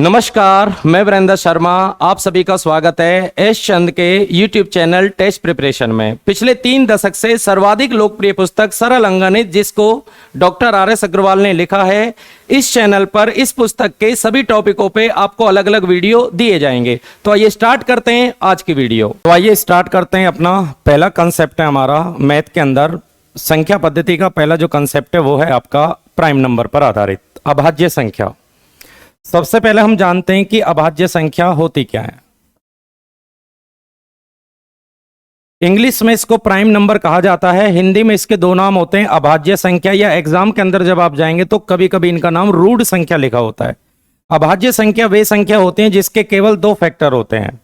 नमस्कार, मैं वीरेंद्र शर्मा। आप सभी का स्वागत है एस चंद के YouTube चैनल टेस्ट प्रिपरेशन में। पिछले 3 दशक से सर्वाधिक लोकप्रिय पुस्तक सरल अंकगणित, जिसको डॉक्टर RS अग्रवाल ने लिखा है, इस चैनल पर इस पुस्तक के सभी टॉपिकों पे आपको अलग अलग वीडियो दिए जाएंगे। तो आइए स्टार्ट करते हैं आज की वीडियो। तो आइए स्टार्ट करते हैं। अपना पहला कंसेप्ट है हमारा मैथ के अंदर संख्या पद्धति का पहला जो कंसेप्ट है वो है आपका प्राइम नंबर पर आधारित अभाज्य संख्या। सबसे पहले हम जानते हैं कि अभाज्य संख्या होती क्या है। इंग्लिश में इसको प्राइम नंबर कहा जाता है, हिंदी में इसके 2 नाम होते हैं, अभाज्य संख्या, या एग्जाम के अंदर जब आप जाएंगे तो कभी कभी इनका नाम रूढ़ संख्या लिखा होता है। अभाज्य संख्या वे संख्या होते हैं जिसके केवल 2 फैक्टर होते हैं।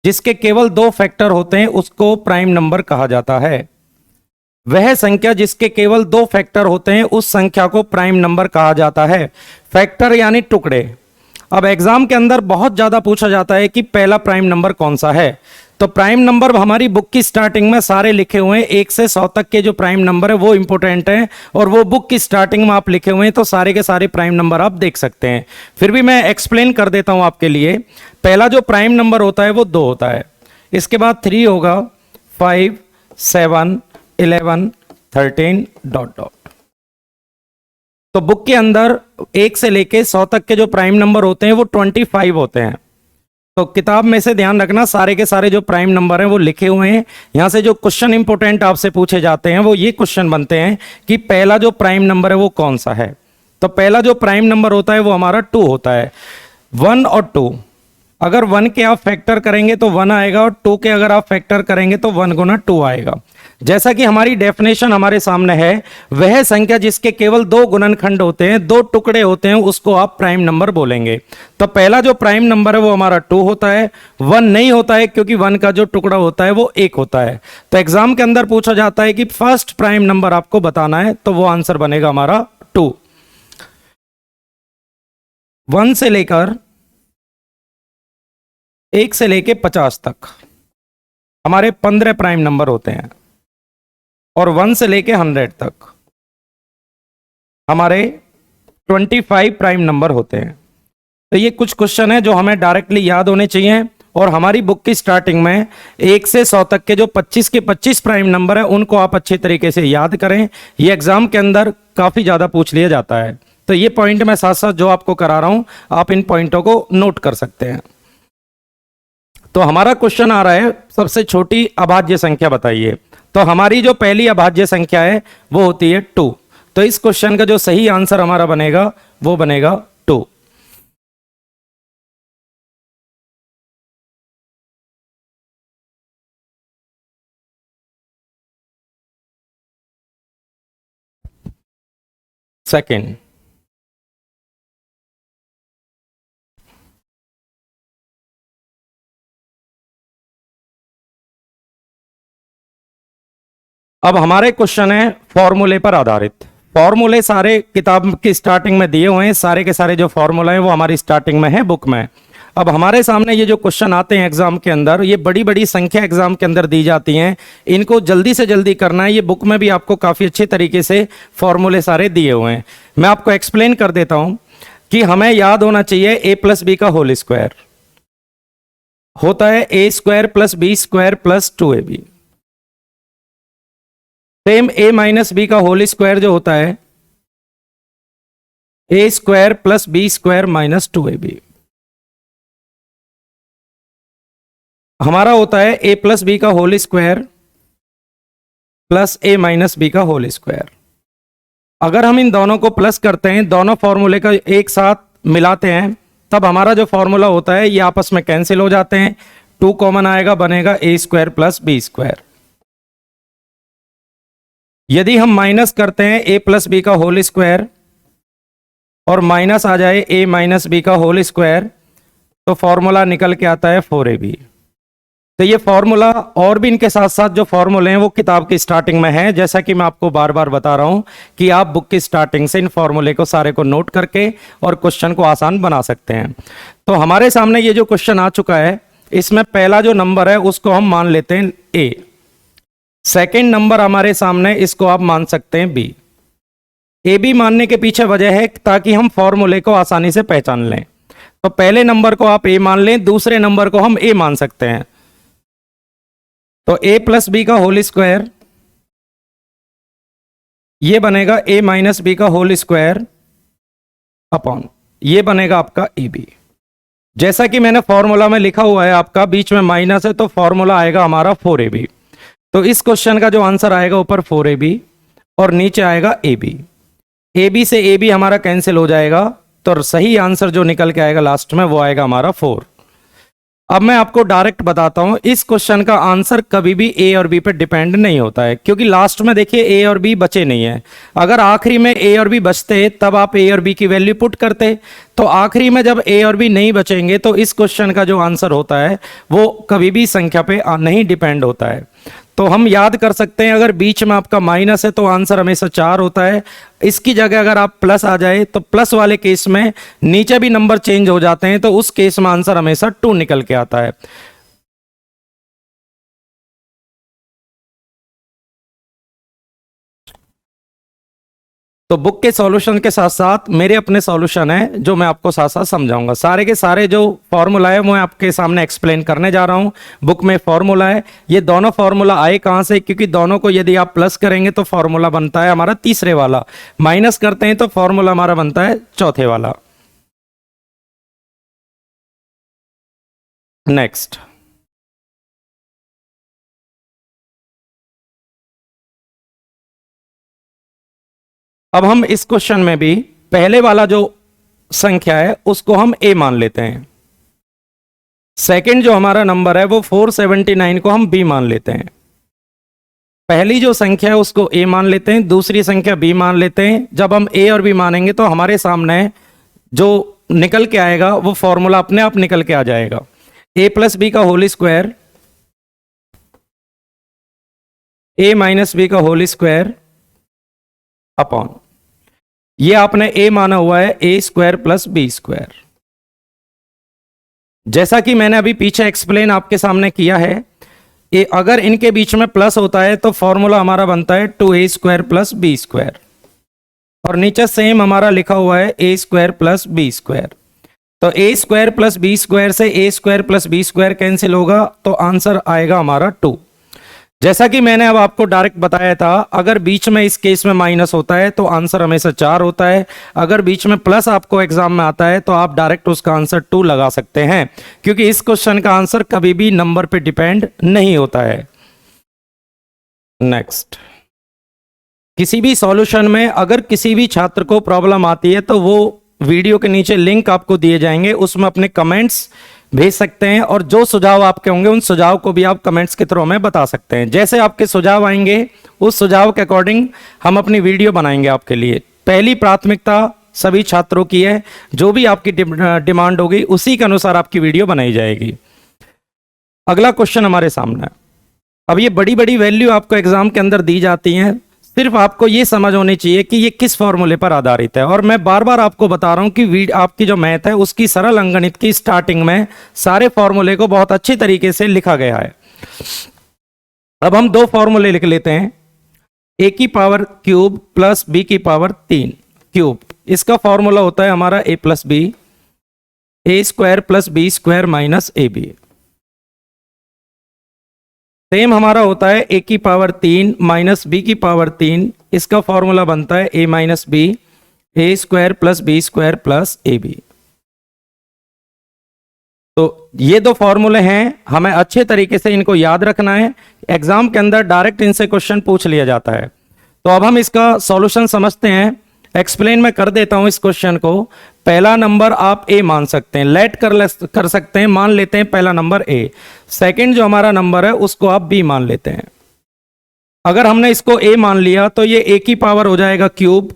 जिसके केवल 2 फैक्टर होते हैं उसको प्राइम नंबर कहा जाता है। वह संख्या जिसके केवल 2 फैक्टर होते हैं उस संख्या को प्राइम नंबर कहा जाता है। फैक्टर यानी टुकड़े। अब एग्जाम के अंदर बहुत ज्यादा पूछा जाता है कि पहला प्राइम नंबर कौन सा है। तो प्राइम नंबर हमारी बुक की स्टार्टिंग में सारे लिखे हुए हैं, 1 से 100 तक के जो प्राइम नंबर है वो इंपॉर्टेंट है, और वो बुक की स्टार्टिंग में आप लिखे हुए हैं, तो सारे के सारे प्राइम नंबर आप देख सकते हैं। फिर भी मैं एक्सप्लेन कर देता हूं आपके लिए। पहला जो प्राइम नंबर होता है वो 2 होता है, इसके बाद 3 होगा, 5, 7, 11, 13 ... तो बुक के अंदर 1 से लेके 100 तक के जो प्राइम नंबर होते हैं वो 25 होते हैं। तो किताब में से ध्यान रखना, सारे के सारे जो प्राइम नंबर हैं वो लिखे हुए हैं। यहां से जो क्वेश्चन इंपोर्टेंट आपसे पूछे जाते हैं वो ये क्वेश्चन बनते हैं कि पहला जो प्राइम नंबर है वो कौन सा है। तो पहला जो प्राइम नंबर होता है वो हमारा 2 होता है। 1 और 2, अगर 1 के आप फैक्टर करेंगे तो 1 आएगा, और 2 के अगर आप फैक्टर करेंगे तो 1 गुना 2 आएगा। जैसा कि हमारी डेफिनेशन हमारे सामने है, वह संख्या जिसके केवल 2 गुणनखंड होते हैं, 2 टुकड़े होते हैं, उसको आप प्राइम नंबर बोलेंगे। तो पहला जो प्राइम नंबर है वो हमारा 2 होता है। 1 नहीं होता है क्योंकि 1 का जो टुकड़ा होता है वो 1 होता है। तो एग्जाम के अंदर पूछा जाता है कि फर्स्ट प्राइम नंबर आपको बताना है, तो वो आंसर बनेगा हमारा 2। 1 से लेकर 1 से लेकर 50 तक हमारे 15 प्राइम नंबर होते हैं, और 1 से लेके 100 तक हमारे 25 प्राइम नंबर होते हैं। तो ये कुछ क्वेश्चन है जो हमें डायरेक्टली याद होने चाहिए, और हमारी बुक की स्टार्टिंग में 1 से 100 तक के जो 25 के 25 प्राइम नंबर है उनको आप अच्छे तरीके से याद करें। ये एग्जाम के अंदर काफी ज्यादा पूछ लिया जाता है। तो ये पॉइंट मैं साथ साथ जो आपको करा रहा हूं, आप इन पॉइंटों को नोट कर सकते हैं। तो हमारा क्वेश्चन आ रहा है, सबसे छोटी अभाज्य संख्या बताइए। तो हमारी जो पहली अभाज्य संख्या है वो होती है 2। तो इस क्वेश्चन का जो सही आंसर हमारा बनेगा वो बनेगा 2। सेकंड, अब हमारे क्वेश्चन है फॉर्मूले पर आधारित। फॉर्मूले सारे किताब की स्टार्टिंग में दिए हुए हैं, सारे के सारे जो फॉर्मूला है वो हमारी स्टार्टिंग में है बुक में। अब हमारे सामने ये जो क्वेश्चन आते हैं एग्जाम के अंदर, ये बड़ी बड़ी संख्या एग्जाम के अंदर दी जाती हैं, इनको जल्दी से जल्दी करना है। ये बुक में भी आपको काफी अच्छे तरीके से फॉर्मूले सारे दिए हुए हैं। मैं आपको एक्सप्लेन कर देता हूं कि हमें याद होना चाहिए a+b का होल स्क्वायर होता है a² + b² + 2ab। Same a-b का होल स्क्वायर जो होता है a² + b² - 2ab। हमारा होता है a+b का होल स्क्वायर प्लस a-b का होल स्क्वायर। अगर हम इन दोनों को प्लस करते हैं, दोनों फॉर्मूले का एक साथ मिलाते हैं, तब हमारा जो फॉर्मूला होता है ये आपस में कैंसिल हो जाते हैं। 2 कॉमन आएगा, बनेगा a² + b²। यदि हम माइनस करते हैं a+b का होल स्क्वायर और माइनस आ जाए a-b का होल स्क्वायर, तो फॉर्मूला निकल के आता है 4ab। तो ये फॉर्मूला और भी इनके साथ साथ जो फॉर्मूले हैं वो किताब की स्टार्टिंग में है। जैसा कि मैं आपको बार बार बता रहा हूं कि आप बुक की स्टार्टिंग से इन फॉर्मूले को सारे को नोट करके और क्वेश्चन को आसान बना सकते हैं। तो हमारे सामने ये जो क्वेश्चन आ चुका है, इसमें पहला जो नंबर है उसको हम मान लेते हैं a। सेकेंड नंबर हमारे सामने, इसको आप मान सकते हैं b। ए बी मानने के पीछे वजह है ताकि हम फॉर्मूले को आसानी से पहचान लें। तो पहले नंबर को आप ए मान लें, दूसरे नंबर को हम ए मान सकते हैं। तो ए प्लस बी का होल स्क्वायर, ये बनेगा ए माइनस बी का होल स्क्वायर अपॉन ये बनेगा आपका ए बी। जैसा कि मैंने फॉर्मूला में लिखा हुआ है, आपका बीच में माइनस है तो फॉर्मूला आएगा हमारा 4ab। तो इस क्वेश्चन का जो आंसर आएगा ऊपर 4ab और नीचे आएगा ab। ab से ab हमारा कैंसिल हो जाएगा, तो सही आंसर जो निकल के आएगा लास्ट में वो आएगा हमारा 4। अब मैं आपको डायरेक्ट बताता हूं, इस क्वेश्चन का आंसर कभी भी ए और बी पे डिपेंड नहीं होता है, क्योंकि लास्ट में देखिए ए और बी बचे नहीं है। अगर आखिरी में ए और बी बचते तब आप ए और बी की वैल्यू पुट करते, तो आखिरी में जब ए और बी नहीं बचेंगे तो इस क्वेश्चन का जो आंसर होता है वो कभी भी संख्या पे नहीं डिपेंड होता है। तो हम याद कर सकते हैं, अगर बीच में आपका माइनस है तो आंसर हमेशा 4 होता है। इसकी जगह अगर आप प्लस आ जाए तो प्लस वाले केस में नीचे भी नंबर चेंज हो जाते हैं, तो उस केस में आंसर हमेशा 2 निकल के आता है। तो बुक के सॉल्यूशन के साथ साथ मेरे अपने सॉल्यूशन है जो मैं आपको साथ साथ समझाऊंगा। सारे के सारे जो फॉर्मूला है मैं आपके सामने एक्सप्लेन करने जा रहा हूं। बुक में फॉर्मूला है, ये दोनों फॉर्मूला आए कहां से, क्योंकि दोनों को यदि आप प्लस करेंगे तो फॉर्मूला बनता है हमारा तीसरे वाला, माइनस करते हैं तो फॉर्मूला हमारा बनता है चौथे वाला। नेक्स्ट, अब हम इस क्वेश्चन में भी पहले वाला जो संख्या है उसको हम ए मान लेते हैं। सेकंड जो हमारा नंबर है वो 479 को हम बी मान लेते हैं। पहली जो संख्या है उसको ए मान लेते हैं, दूसरी संख्या बी मान लेते हैं। जब हम ए और बी मानेंगे तो हमारे सामने जो निकल के आएगा वो फॉर्मूला अपने आप निकल के आ जाएगा। ए प्लस बी का होल स्क्वायर, ए माइनस बी का होल स्क्वायर अपॉन ये आपने ए माना हुआ है A square plus B square. जैसा कि मैंने अभी पीछे एक्सप्लेन आपके सामने किया है, अगर इनके बीच में प्लस होता है तो फॉर्मूला हमारा बनता है 2a square plus B square, और नीचे सेम हमारा लिखा हुआ है A square plus B square. तो A square plus B square से A square plus B square cancel होगा, तो आंसर आएगा हमारा 2। जैसा कि मैंने अब आपको डायरेक्ट बताया था, अगर बीच में इस केस में माइनस होता है तो आंसर हमेशा 4 होता है। अगर बीच में प्लस आपको एग्जाम में आता है तो आप डायरेक्ट उसका आंसर 2 लगा सकते हैं, क्योंकि इस क्वेश्चन का आंसर कभी भी नंबर पे डिपेंड नहीं होता है। नेक्स्ट, किसी भी सॉल्यूशन में अगर किसी भी छात्र को प्रॉब्लम आती है तो वो वीडियो के नीचे लिंक आपको दिए जाएंगे, उसमें अपने कमेंट्स भेज सकते हैं, और जो सुझाव आपके होंगे उन सुझाव को भी आप कमेंट्स के थ्रू में बता सकते हैं। जैसे आपके सुझाव आएंगे उस सुझाव के अकॉर्डिंग हम अपनी वीडियो बनाएंगे आपके लिए। पहली प्राथमिकता सभी छात्रों की है, जो भी आपकी डिमांड होगी उसी के अनुसार आपकी वीडियो बनाई जाएगी। अगला क्वेश्चन हमारे सामने है। अब ये बड़ी बड़ी वैल्यू आपको एग्जाम के अंदर दी जाती हैं, सिर्फ आपको ये समझ होनी चाहिए कि ये किस फॉर्मूले पर आधारित है। और मैं बार बार आपको बता रहा हूं कि आपकी जो मैथ है उसकी सरल अंकगणित की स्टार्टिंग में सारे फॉर्मूले को बहुत अच्छी तरीके से लिखा गया है। अब हम 2 फॉर्मूले लिख लेते हैं, ए की पावर क्यूब प्लस बी की पावर 3 क्यूब। इसका फॉर्मूला होता है हमारा A plus B, A square plus B square minus A B. Same हमारा होता है ए की पावर 3 माइनस बी की पावर 3, इसका फॉर्मूला बनता है A minus B, A square plus B square plus A B. तो ये 2 फॉर्मूले हैं, हमें अच्छे तरीके से इनको याद रखना है। एग्जाम के अंदर डायरेक्ट इनसे क्वेश्चन पूछ लिया जाता है। तो अब हम इसका सॉल्यूशन समझते हैं। एक्सप्लेन मैं कर देता हूं इस क्वेश्चन को। पहला नंबर आप ए मान सकते हैं, लेट कर सकते हैं, मान लेते हैं पहला नंबर ए। सेकंड जो हमारा नंबर है उसको आप बी मान लेते हैं। अगर हमने इसको ए मान लिया तो ये ए की पावर हो जाएगा क्यूब।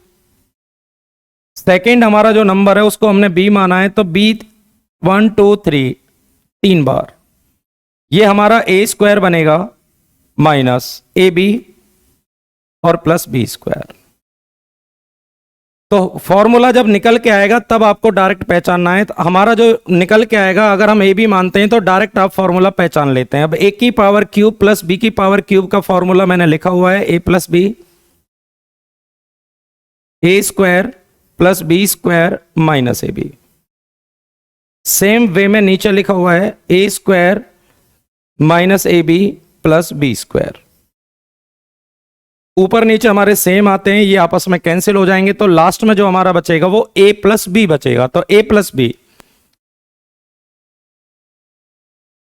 सेकंड हमारा जो नंबर है उसको हमने बी माना है, तो बी 1 2 3 3 बार, ये हमारा ए स्क्वायर बनेगा माइनस ए बी और प्लस बी स्क्वायर। तो फॉर्मूला जब निकल के आएगा तब आपको डायरेक्ट पहचानना है। तो हमारा जो निकल के आएगा, अगर हम ए बी मानते हैं तो डायरेक्ट आप फॉर्मूला पहचान लेते हैं। अब ए की पावर क्यूब प्लस बी की पावर क्यूब का फॉर्मूला मैंने लिखा हुआ है A plus B, A square plus B square minus A B. Same way में नीचे लिखा हुआ है A square minus A B plus B square. ऊपर नीचे हमारे सेम आते हैं, ये आपस में कैंसिल हो जाएंगे, तो लास्ट में जो हमारा बचेगा वो ए प्लस बी बचेगा, तो ए प्लस बी।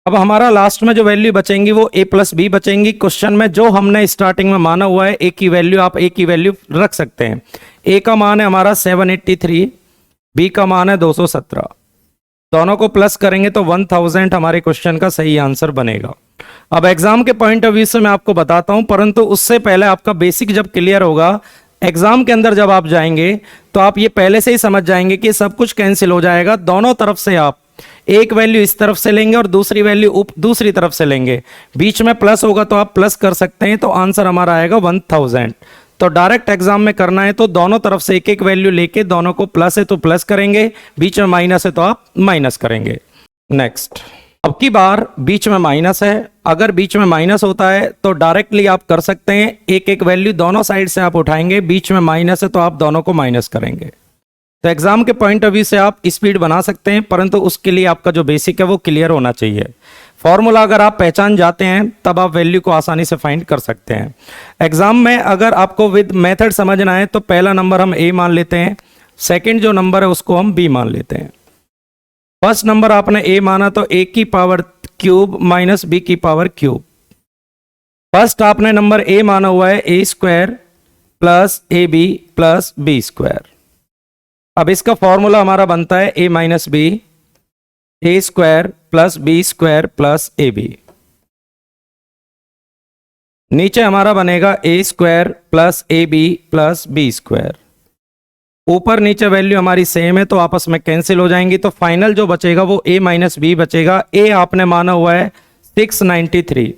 अब हमारा लास्ट में जो वैल्यू बचेंगी वो ए प्लस बी बचेंगी। क्वेश्चन में जो हमने स्टार्टिंग में माना हुआ है ए की वैल्यू, आप ए की वैल्यू रख सकते हैं। ए का मान है हमारा 783, बी का मान है 217, दोनों को प्लस करेंगे तो 1000 हमारे क्वेश्चन का सही आंसर बनेगा। अब एग्जाम के पॉइंट ऑफ व्यू से मैं आपको बताता हूं, परंतु उससे पहले आपका बेसिक जब क्लियर होगा, एग्जाम के अंदर जब आप जाएंगे तो आप ये पहले से ही समझ जाएंगे कि सब कुछ कैंसिल हो जाएगा। दोनों तरफ से आप एक वैल्यू इस तरफ से लेंगे और दूसरी वैल्यू दूसरी तरफ से लेंगे, बीच में प्लस होगा तो आप प्लस कर सकते हैं, तो आंसर हमारा आएगा 1000। तो डायरेक्ट एग्जाम में करना है तो दोनों तरफ से एक एक वैल्यू लेके दोनों को प्लस है तो प्लस करेंगे, बीच में माइनस है तो आप माइनस करेंगे। नेक्स्ट, अब की बार बीच में माइनस है, अगर बीच में माइनस होता है तो डायरेक्टली आप कर सकते हैं, एक एक वैल्यू दोनों साइड से आप उठाएंगे, बीच में माइनस है तो आप दोनों को माइनस करेंगे। तो एग्जाम के पॉइंट ऑफ व्यू से आप स्पीड बना सकते हैं, परंतु उसके लिए आपका जो बेसिक है वो क्लियर होना चाहिए। फॉर्मूला अगर आप पहचान जाते हैं तब आप वैल्यू को आसानी से फाइंड कर सकते हैं। एग्जाम में अगर आपको विद मेथड समझना है तो पहला नंबर हम ए मान लेते हैं, सेकंड जो नंबर है उसको हम बी मान लेते हैं। फर्स्ट नंबर आपने ए माना तो ए की पावर क्यूब माइनस बी की पावर क्यूब। फर्स्ट आपने नंबर ए माना हुआ है A square plus A B plus B square. अब इसका फॉर्मूला हमारा बनता है A minus B, A square plus B square plus A B. नीचे हमारा बनेगा A square plus A B plus B square. ऊपर नीचे वैल्यू हमारी सेम है तो आपस में कैंसिल हो जाएंगी, तो फाइनल जो बचेगा वो a माइनस बी बचेगा। a आपने माना हुआ है 693,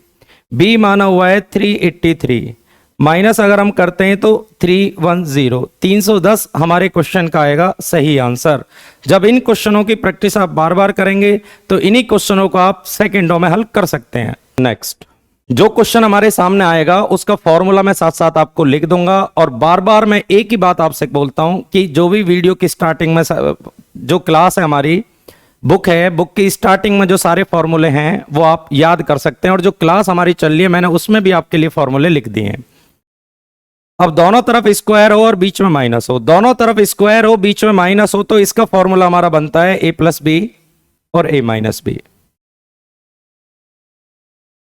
b माना हुआ है 383, माइनस अगर हम करते हैं तो 310, 310 हमारे क्वेश्चन का आएगा सही आंसर। जब इन क्वेश्चनों की प्रैक्टिस आप बार बार करेंगे तो इन्हीं क्वेश्चनों को आप सेकेंडों में हल कर सकते हैं। नेक्स्ट, जो क्वेश्चन हमारे सामने आएगा उसका फॉर्मूला मैं साथ साथ आपको लिख दूंगा, और बार बार मैं एक ही बात आपसे बोलता हूं कि जो भी वीडियो की स्टार्टिंग में जो क्लास है हमारी बुक है, बुक की स्टार्टिंग में जो सारे फॉर्मूले हैं वो आप याद कर सकते हैं, और जो क्लास हमारी चल रही है मैंने उसमें भी आपके लिए फॉर्मूले लिख दिए हैं। अब दोनों तरफ स्क्वायर हो और बीच में माइनस हो, दोनों तरफ स्क्वायर हो बीच में माइनस हो, तो इसका फॉर्मूला हमारा बनता है ए प्लस बी और ए माइनस बी।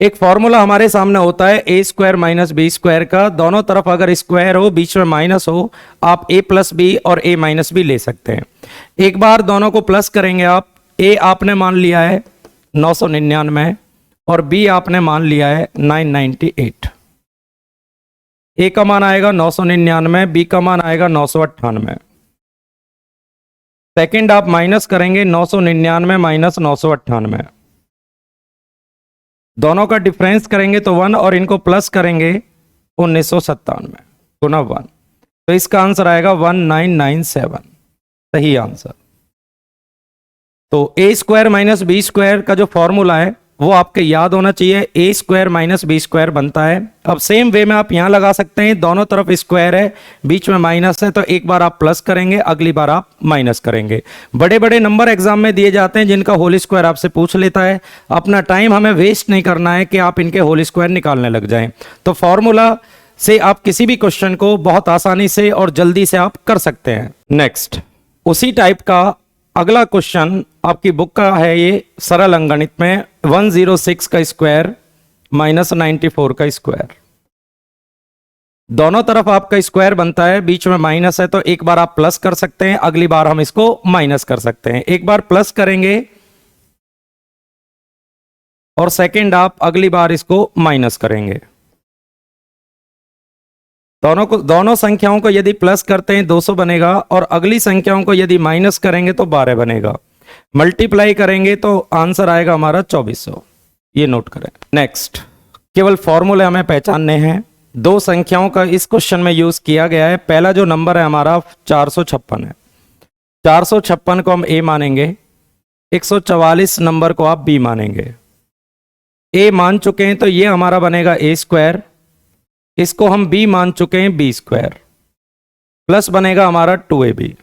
एक फॉर्मूला हमारे सामने होता है A square minus B square का, दोनों तरफ अगर स्क्वायर हो बीच में माइनस हो, आप ए प्लस बी और ए माइनस बी ले सकते हैं। एक बार दोनों को प्लस करेंगे आप, ए आपने मान लिया है 999 और बी आपने मान लिया है 998। ए का मान आएगा 999, बी का मान आएगा 998। सेकेंड आप माइनस करेंगे 999 माइनस 998, दोनों का डिफरेंस करेंगे तो 1 और इनको प्लस करेंगे 1997 गुना 1, तो इसका आंसर आएगा 1997 सही आंसर। तो A square minus B square का जो फॉर्मूला है वो आपके याद होना चाहिए, ए स्क्वायर माइनस बी स्क्वायर बनता है। अब सेम वे में आप यहां लगा सकते हैं, दोनों तरफ स्क्वायर है बीच में माइनस है, तो एक बार आप प्लस करेंगे अगली बार आप माइनस करेंगे। बड़े बड़े नंबर एग्जाम में दिए जाते हैं जिनका होल स्क्वायर आपसे पूछ लेता है, अपना टाइम हमें वेस्ट नहीं करना है कि आप इनके होल स्क्वायर निकालने लग जाएं। तो फॉर्मूला से आप किसी भी क्वेश्चन को बहुत आसानी से और जल्दी से आप कर सकते हैं। नेक्स्ट, उसी टाइप का अगला क्वेश्चन आपकी बुक का है, ये सरल अंकगणित में 106 का स्क्वायर माइनस 94 का स्क्वायर। दोनों तरफ आपका स्क्वायर बनता है, बीच में माइनस है, तो एक बार आप प्लस कर सकते हैं, अगली बार हम इसको माइनस कर सकते हैं। एक बार प्लस करेंगे और सेकंड आप अगली बार इसको माइनस करेंगे। दोनों संख्याओं को यदि प्लस करते हैं 200 बनेगा, और अगली संख्याओं को यदि माइनस करेंगे तो 12 बनेगा। मल्टीप्लाई करेंगे तो आंसर आएगा हमारा 2400, ये नोट करें। नेक्स्ट, केवल फॉर्मूले हमें पहचानने हैं। दो संख्याओं का इस क्वेश्चन में यूज किया गया है। पहला जो नंबर है हमारा 456 है, 456 को हम ए मानेंगे, 144 नंबर को आप बी मानेंगे। ए मान चुके हैं तो ये हमारा बनेगा ए स्क्वायर, इसको हम बी मान चुके हैं बी स्क्वायर, प्लस बनेगा हमारा 2ab।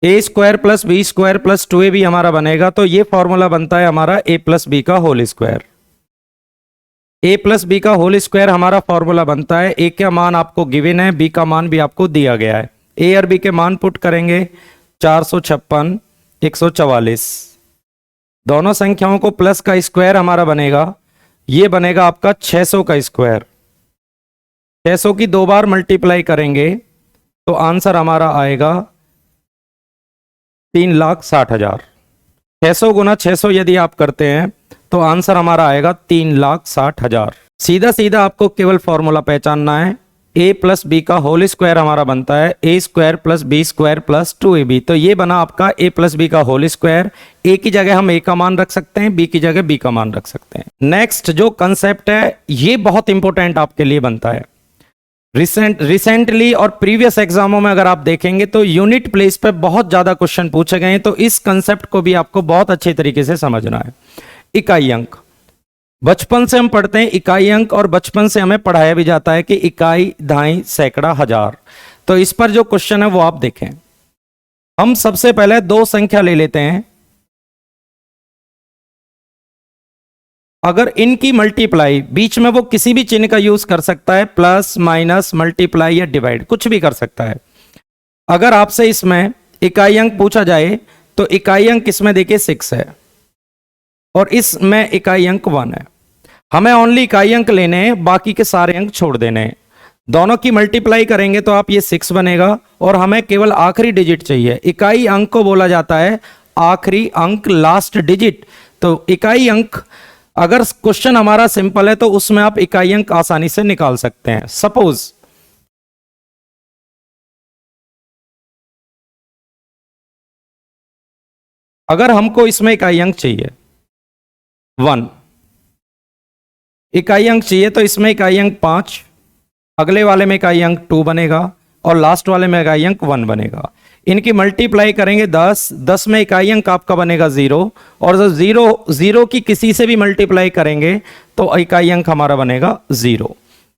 A square plus B square plus 2ab हमारा बनेगा, तो ये फॉर्मूला बनता है हमारा ए प्लस बी का whole square. A plus B का होल स्क्वायर हमारा फॉर्मूला बनता है, ए का मान आपको गिवन है, बी का मान भी आपको दिया गया है। ए और बी के मान पुट करेंगे, 456, 144, दोनों संख्याओं को प्लस का स्क्वायर हमारा बनेगा, ये बनेगा आपका 600 का स्क्वायर। 600 की 2 बार मल्टीप्लाई करेंगे तो आंसर हमारा आएगा 3,60,000। 600 गुना 600 यदि आप करते हैं तो आंसर हमारा आएगा 3,60,000। सीधा सीधा आपको केवल फॉर्मूला पहचानना है, a प्लस बी का होल स्क्वायर हमारा बनता है a square plus B square plus 2ab। तो ये बना आपका a प्लस बी का होल स्क्वायर। a की जगह हम a का मान रख सकते हैं, b की जगह b का मान रख सकते हैं। नेक्स्ट जो कंसेप्ट है ये बहुत इंपॉर्टेंट आपके लिए बनता है। रिसेंटली और प्रीवियस एग्जामों में अगर आप देखेंगे तो यूनिट प्लेस पे बहुत ज्यादा क्वेश्चन पूछे गए हैं, तो इस कंसेप्ट को भी आपको बहुत अच्छे तरीके से समझना है। इकाई अंक, बचपन से हम पढ़ते हैं इकाई अंक, और बचपन से हमें पढ़ाया भी जाता है कि इकाई, दहाई, सैकड़ा, हजार। तो इस पर जो क्वेश्चन है वो आप देखें। हम सबसे पहले दो संख्या ले लेते हैं, अगर इनकी मल्टीप्लाई, बीच में वो किसी भी चिन्ह का यूज कर सकता है, प्लस माइनस मल्टीप्लाई या डिवाइड, कुछ भी कर सकता है। अगर आपसे इसमें इकाई अंक पूछा जाए तो इकाई अंक इसमें देखिए 6 है और इसमें इकाई अंक 1 है। हमें ओनली इकाई अंक लेने हैं, बाकी के सारे अंक छोड़ देने हैं। दोनों की मल्टीप्लाई करेंगे तो आप ये 6 बनेगा, और हमें केवल आखिरी डिजिट चाहिए। इकाई अंक को बोला जाता है आखिरी अंक, लास्ट डिजिट। तो इकाई अंक, अगर क्वेश्चन हमारा सिंपल है तो उसमें आप इकाई अंक आसानी से निकाल सकते हैं। सपोज अगर हमको इसमें इकाई अंक चाहिए 1, इकाई अंक चाहिए तो इसमें इकाई अंक 5, अगले वाले में इकाई अंक 2 बनेगा, और लास्ट वाले में इकाई अंक 1 बनेगा। इनकी मल्टीप्लाई करेंगे 10, 10 में इकाई अंक आपका बनेगा 0, और जब 0 की किसी से भी मल्टीप्लाई करेंगे तो इकाई अंक हमारा बनेगा 0।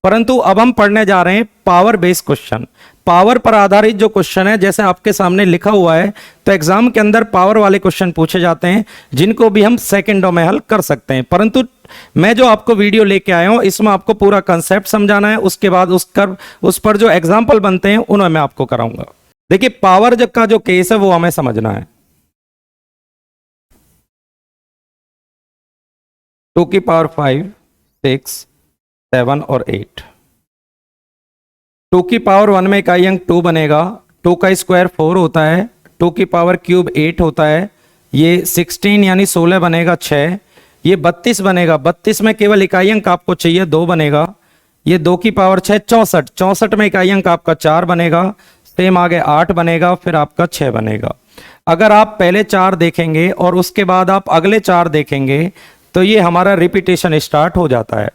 परंतु अब हम पढ़ने जा रहे हैं पावर बेस्ड क्वेश्चन। पावर पर आधारित जो क्वेश्चन है, जैसे आपके सामने लिखा हुआ है, तो एग्जाम के अंदर पावर वाले क्वेश्चन पूछे जाते हैं, जिनको भी हम सेकंडों में हल कर सकते हैं। परंतु मैं जो आपको वीडियो लेके आया हूं, इसमें आपको पूरा कंसेप्ट समझाना है, उसके बाद उस पर जो एग्जाम्पल बनते हैं उन्हें मैं आपको कराऊंगा। देखिए पावर जब का जो केस है वो हमें समझना है। 2 की पावर 5, 6, 7 और 8। 2 की पावर 1 में इकाई अंक 2 बनेगा, 2 का स्क्वायर 4 होता है, 2 की पावर क्यूब 8 होता है, ये 16 यानी 16 बनेगा 6, ये 32 बनेगा, 32 में केवल इकाई अंक आपको चाहिए 2 बनेगा, ये 2 की पावर 6, 64, 64 में इकाई अंक आपका 4 बनेगा, सेम आगे 8 बनेगा, फिर आपका 6 बनेगा। अगर आप पहले 4 देखेंगे और उसके बाद आप अगले 4 देखेंगे तो ये हमारा रिपीटेशन स्टार्ट हो जाता है,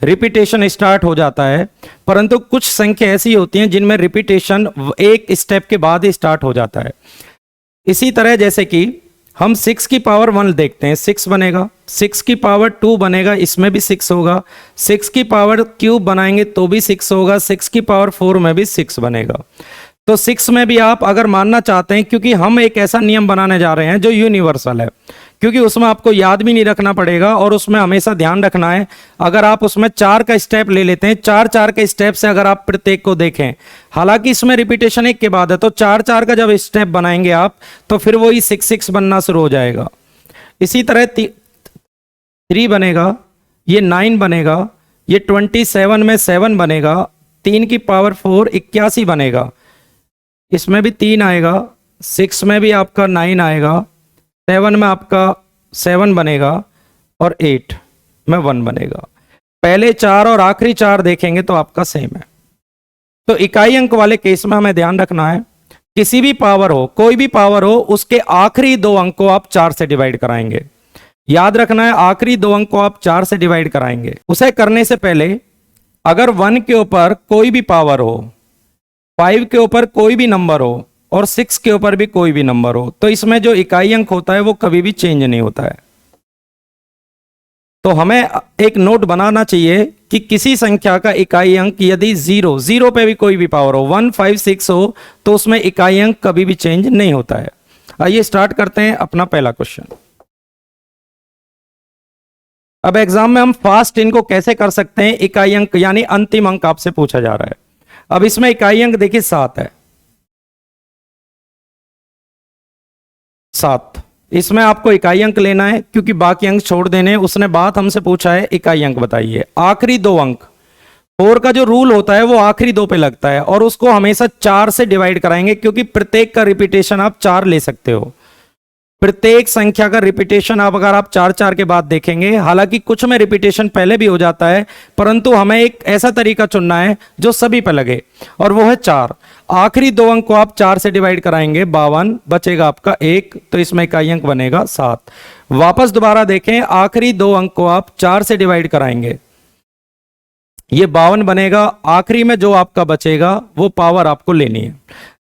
रिपीटेशन स्टार्ट हो जाता है। परंतु कुछ संख्या ऐसी होती हैं जिनमें रिपीटेशन एक स्टेप के बाद ही स्टार्ट हो जाता है। इसी तरह जैसे कि हम 6 की पावर 1 देखते हैं, 6 बनेगा, 6 की पावर 2 बनेगा, इसमें भी 6 होगा, 6 की पावर क्यूब बनाएंगे तो भी 6 होगा, 6 की पावर 4 में भी 6 बनेगा। तो 6 में भी आप अगर मानना चाहते हैं, क्योंकि हम एक ऐसा नियम बनाने जा रहे हैं जो यूनिवर्सल है, क्योंकि उसमें आपको याद भी नहीं रखना पड़ेगा और उसमें हमेशा ध्यान रखना है। अगर आप उसमें 4 का स्टेप ले लेते हैं, 4 के स्टेप से अगर आप प्रत्येक को देखें, हालांकि इसमें रिपीटेशन एक के बाद है, तो 4 का जब स्टेप बनाएंगे आप तो फिर वही 6 बनना शुरू हो जाएगा। इसी तरह 3 बनेगा, ये 9 बनेगा, ये 27 में 7 बनेगा, 3 की पावर 4 81 बनेगा, इसमें भी 3 आएगा, 6 में भी आपका 9 आएगा, 7 में आपका 7 बनेगा, और 8 में 1 बनेगा। पहले 4 और आखिरी 4 देखेंगे तो आपका सेम है। तो इकाई अंक वाले केस में हमें ध्यान रखना है, किसी भी पावर हो, कोई भी पावर हो, उसके आखिरी 2 अंक को आप 4 से डिवाइड कराएंगे। याद रखना है, आखिरी 2 अंक को आप 4 से डिवाइड कराएंगे। उसे करने से पहले अगर 1 के ऊपर कोई भी पावर हो, 5 के ऊपर कोई भी नंबर हो, और 6 के ऊपर भी कोई भी नंबर हो, तो इसमें जो इकाई अंक होता है वो कभी भी चेंज नहीं होता है। तो हमें एक नोट बनाना चाहिए कि किसी संख्या का इकाई अंक यदि जीरो पे भी कोई भी पावर हो 1 5 6 हो तो उसमें इकाई अंक कभी भी चेंज नहीं होता है। आइए स्टार्ट करते हैं अपना पहला क्वेश्चन। अब एग्जाम में हम फास्ट इनको कैसे कर सकते हैं, इकाई अंक यानी अंतिम अंक आपसे पूछा जा रहा है। अब इसमें इकाई अंक देखिए 7 है, 7 इसमें आपको इकाई अंक लेना है क्योंकि बाकी अंक छोड़ देने हैं। उसने बात हमसे पूछा है इकाई अंक बताइए। आखिरी दो अंक 4 का जो रूल होता है वो आखिरी दो पे लगता है और उसको हमेशा 4 से डिवाइड कराएंगे क्योंकि प्रत्येक का रिपीटेशन आप 4 ले सकते हो। प्रत्येक संख्या का रिपीटेशन आप अगर आप 4 के बाद देखेंगे, हालांकि कुछ में रिपीटेशन पहले भी हो जाता है परंतु हमें एक ऐसा तरीका चुनना है जो सभी पे लगे और वो है 4। आखिरी दो अंक को आप 4 से डिवाइड कराएंगे 52, बचेगा आपका 1, तो इसमें इकाई अंक बनेगा 7। वापस दोबारा देखें, आखिरी दो अंक को आप 4 से डिवाइड कराएंगे, ये 52 बनेगा। आखिरी में जो आपका बचेगा वो पावर आपको लेनी है,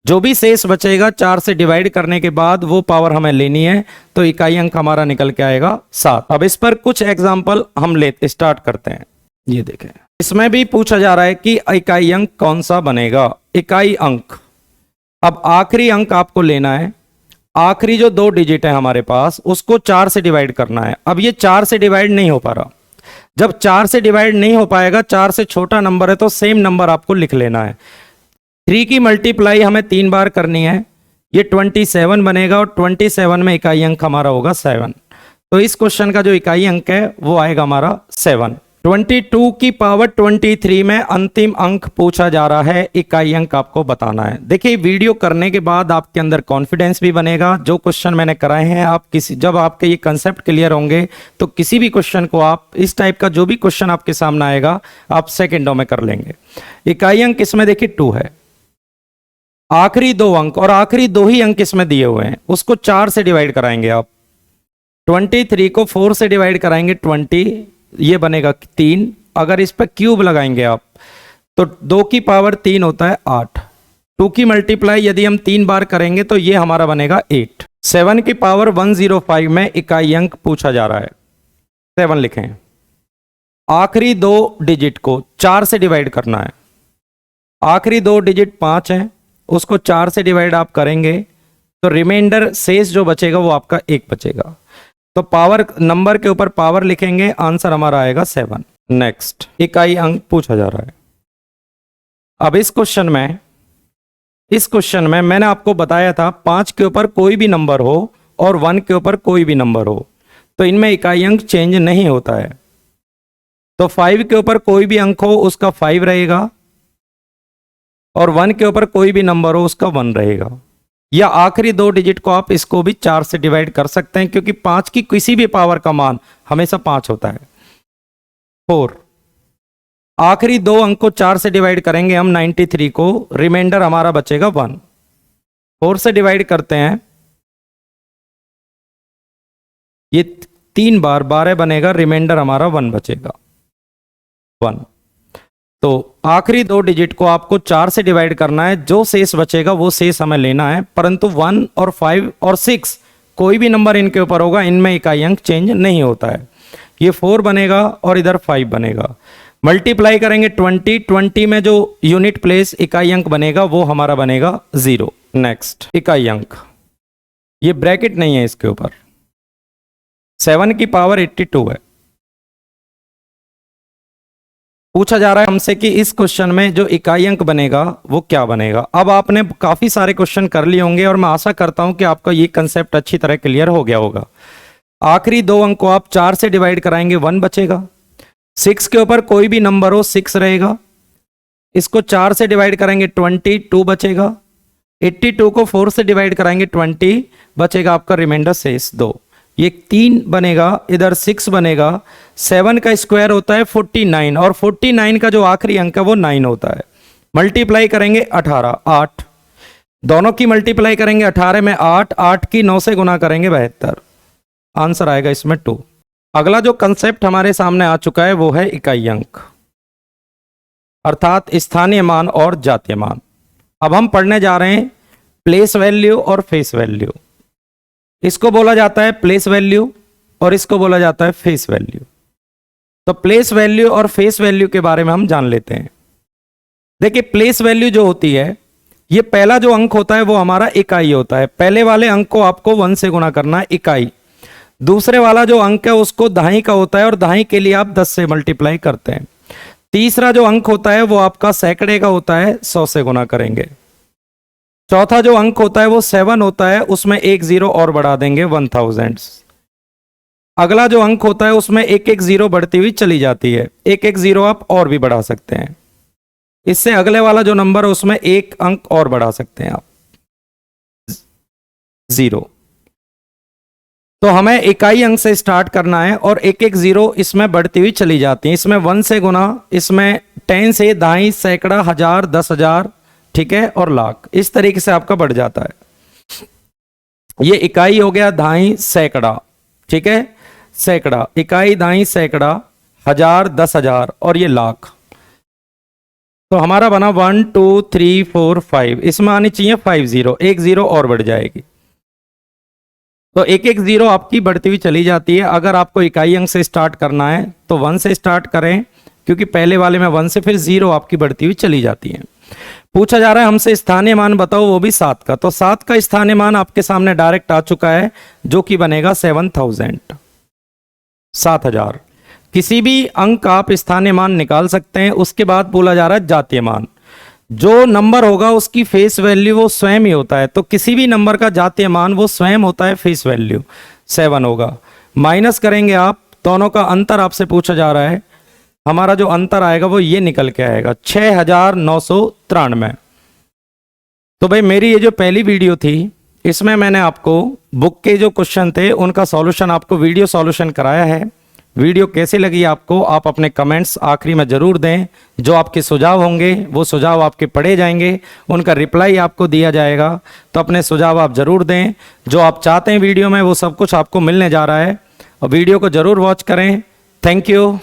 जो भी शेष बचेगा 4 से डिवाइड करने के बाद वो पावर हमें लेनी है, तो इकाई अंक हमारा निकल के आएगा 7। अब इस पर कुछ एग्जांपल हम लेते स्टार्ट करते हैं। ये देखें, इसमें भी पूछा जा रहा है कि इकाई अंक कौन सा बनेगा। इकाई अंक, अब आखिरी अंक आपको लेना है, आखिरी जो 2 डिजिट है हमारे पास उसको 4 से डिवाइड करना है। अब ये 4 से डिवाइड नहीं हो पा रहा, जब 4 से डिवाइड नहीं हो पाएगा, 4 से छोटा नंबर है तो सेम नंबर आपको लिख लेना है। 3 की मल्टीप्लाई हमें 3 बार करनी है, ये 27 बनेगा और 27 में इकाई अंक हमारा होगा 7। तो इस क्वेश्चन का जो इकाई अंक है वो आएगा हमारा 7। 22 की पावर 23 में अंतिम अंक पूछा जा रहा है, इकाई अंक आपको बताना है। देखिए वीडियो करने के बाद आपके अंदर कॉन्फिडेंस भी बनेगा। जो क्वेश्चन मैंने कराए हैं, आप जब आपके ये कंसेप्ट क्लियर होंगे तो किसी भी क्वेश्चन को आप इस टाइप का जो भी क्वेश्चन आपके सामने आएगा आप सेकेंडों में कर लेंगे। इकाई अंक इसमें देखिए 2 है, आखिरी 2 अंक और आखिरी 2 ही अंक इसमें दिए हुए हैं, उसको 4 से डिवाइड कराएंगे आप। 23 को 4 से डिवाइड कराएंगे 20, ये बनेगा 3। अगर इस पर क्यूब लगाएंगे आप तो 2 की पावर 3 होता है 8। 2 की मल्टीप्लाई यदि हम 3 बार करेंगे तो ये हमारा बनेगा 8। 7 की पावर 105 में इकाई अंक पूछा जा रहा है, 7 लिखें। आखिरी 2 डिजिट को 4 से डिवाइड करना है, आखिरी 2 डिजिट 5 है, उसको 4 से डिवाइड आप करेंगे तो रिमाइंडर शेष जो बचेगा वो आपका 1 बचेगा। तो पावर नंबर के ऊपर पावर लिखेंगे, आंसर हमारा आएगा 7। नेक्स्ट, इकाई अंक पूछा जा रहा है। अब इस क्वेश्चन में मैंने आपको बताया था 5 के ऊपर कोई भी नंबर हो और 1 के ऊपर कोई भी नंबर हो तो इनमें इकाई अंक चेंज नहीं होता है। तो 5 के ऊपर कोई भी अंक हो उसका 5 रहेगा और 1 के ऊपर कोई भी नंबर हो उसका 1 रहेगा। या आखिरी 2 डिजिट को आप इसको भी 4 से डिवाइड कर सकते हैं क्योंकि 5 की किसी भी पावर का मान हमेशा 5 होता है। 4, आखिरी 2 अंक को 4 से डिवाइड करेंगे हम 93 को, रिमाइंडर हमारा बचेगा 1। 4 से डिवाइड करते हैं, ये 3 बार 12 बनेगा, रिमाइंडर हमारा 1 बचेगा 1। तो आखिरी 2 डिजिट को आपको 4 से डिवाइड करना है, जो शेष बचेगा वो शेष हमें लेना है, परंतु 1 और 5 और 6 कोई भी नंबर इनके ऊपर होगा, इनमें इकाई अंक चेंज नहीं होता है। ये 4 बनेगा और इधर 5 बनेगा, मल्टीप्लाई करेंगे 20 में जो यूनिट प्लेस इकाई अंक बनेगा वो हमारा बनेगा 0। नेक्स्ट, इकाई अंक, ये ब्रैकेट नहीं है इसके ऊपर, 7 की पावर 82 है। पूछा जा रहा है हमसे कि इस क्वेश्चन में जो इकाई अंक बनेगा वो क्या बनेगा। अब आपने काफी सारे क्वेश्चन कर लिए होंगे और मैं आशा करता हूं कि आपका ये कंसेप्ट अच्छी तरह क्लियर हो गया होगा। आखिरी 2 अंक को आप 4 से डिवाइड कराएंगे, 1 बचेगा। 6 के ऊपर कोई भी नंबर हो 6 रहेगा, इसको 4 से डिवाइड करेंगे 22 बचेगा। 82 को 4 से डिवाइड कराएंगे 20 बचेगा आपका रिमाइंडर शेष 2। ये 3 बनेगा, इधर 6 बनेगा। 7 का स्क्वायर होता है 49 और 49 का जो आखिरी अंक है वो 9 होता है। मल्टीप्लाई करेंगे 18, 8, दोनों की मल्टीप्लाई करेंगे 18 में 8, 8 की 9 से गुना करेंगे 72, आंसर आएगा इसमें 2। अगला जो कंसेप्ट हमारे सामने आ चुका है वो है इकाई अंक, अर्थात स्थानीय मान और जातीय मान। अब हम पढ़ने जा रहे हैं प्लेस वैल्यू और फेस वैल्यू। इसको बोला जाता है प्लेस वैल्यू और इसको बोला जाता है फेस वैल्यू। तो प्लेस वैल्यू और फेस वैल्यू के बारे में हम जान लेते हैं। देखिए प्लेस वैल्यू जो होती है, ये पहला जो अंक होता है वो हमारा इकाई होता है। पहले वाले अंक को आपको 1 से गुणा करना है, इकाई। दूसरे वाला जो अंक है उसको दहाई का होता है और दहाई के लिए आप 10 से मल्टीप्लाई करते हैं। तीसरा जो अंक होता है वो आपका सैकड़े का होता है, 100 से गुणा करेंगे। चौथा जो अंक होता है वो 7 होता है, उसमें एक जीरो और बढ़ा देंगे, 1000। अगला जो अंक होता है उसमें एक एक जीरो बढ़ती हुई चली जाती है, एक एक जीरो आप और भी बढ़ा सकते हैं। इससे अगले वाला जो नंबर है उसमें एक अंक और बढ़ा सकते हैं आप, 0। तो हमें इकाई अंक से स्टार्ट करना है और एक एक जीरो इसमें बढ़ती हुई चली जाती है। इसमें 1 से गुना, इसमें 10 से दहाई, सैकड़ा, हजार, 10,000, ठीक है, और लाख, इस तरीके से आपका बढ़ जाता है। ये इकाई हो गया, दहाई, सैकड़ा, ठीक है, सैकड़ा, इकाई, दहाई, सैकड़ा, हजार, 10,000 और ये लाख। तो हमारा बना 1 2 3 4 5, इसमें आनी चाहिए 50, एक जीरो और बढ़ जाएगी। तो एक एक जीरो आपकी बढ़ती हुई चली जाती है। अगर आपको इकाई अंक से स्टार्ट करना है तो 1 से स्टार्ट करें, क्योंकि पहले वाले में 1 से फिर जीरो आपकी बढ़ती हुई चली जाती है। पूछा जा रहा है हमसे स्थानीय मान बताओ, वो भी 7 का। तो 7 का स्थानीय मान आपके सामने डायरेक्ट आ चुका है, जो कि बनेगा 7000, 7000। किसी भी अंक का आप स्थानीय मान निकाल सकते हैं। उसके बाद बोला जा रहा है जातीय मान। जो नंबर होगा उसकी फेस वैल्यू वो स्वयं ही होता है, तो किसी भी नंबर का जातीय मान वो स्वयं होता है, फेस वैल्यू 7 होगा। माइनस करेंगे आप, दोनों का अंतर आपसे पूछा जा रहा है, हमारा जो अंतर आएगा वो ये निकल के आएगा, 6993। तो भाई मेरी ये जो पहली वीडियो थी इसमें मैंने आपको बुक के जो क्वेश्चन थे उनका सॉल्यूशन आपको वीडियो सॉल्यूशन कराया है। वीडियो कैसी लगी आपको, आप अपने कमेंट्स आखिरी में जरूर दें। जो आपके सुझाव होंगे वो सुझाव आपके पढ़े जाएंगे, उनका रिप्लाई आपको दिया जाएगा। तो अपने सुझाव आप जरूर दें, जो आप चाहते हैं वीडियो में वो सब कुछ आपको मिलने जा रहा है। और वीडियो को जरूर वॉच करें। Thank you.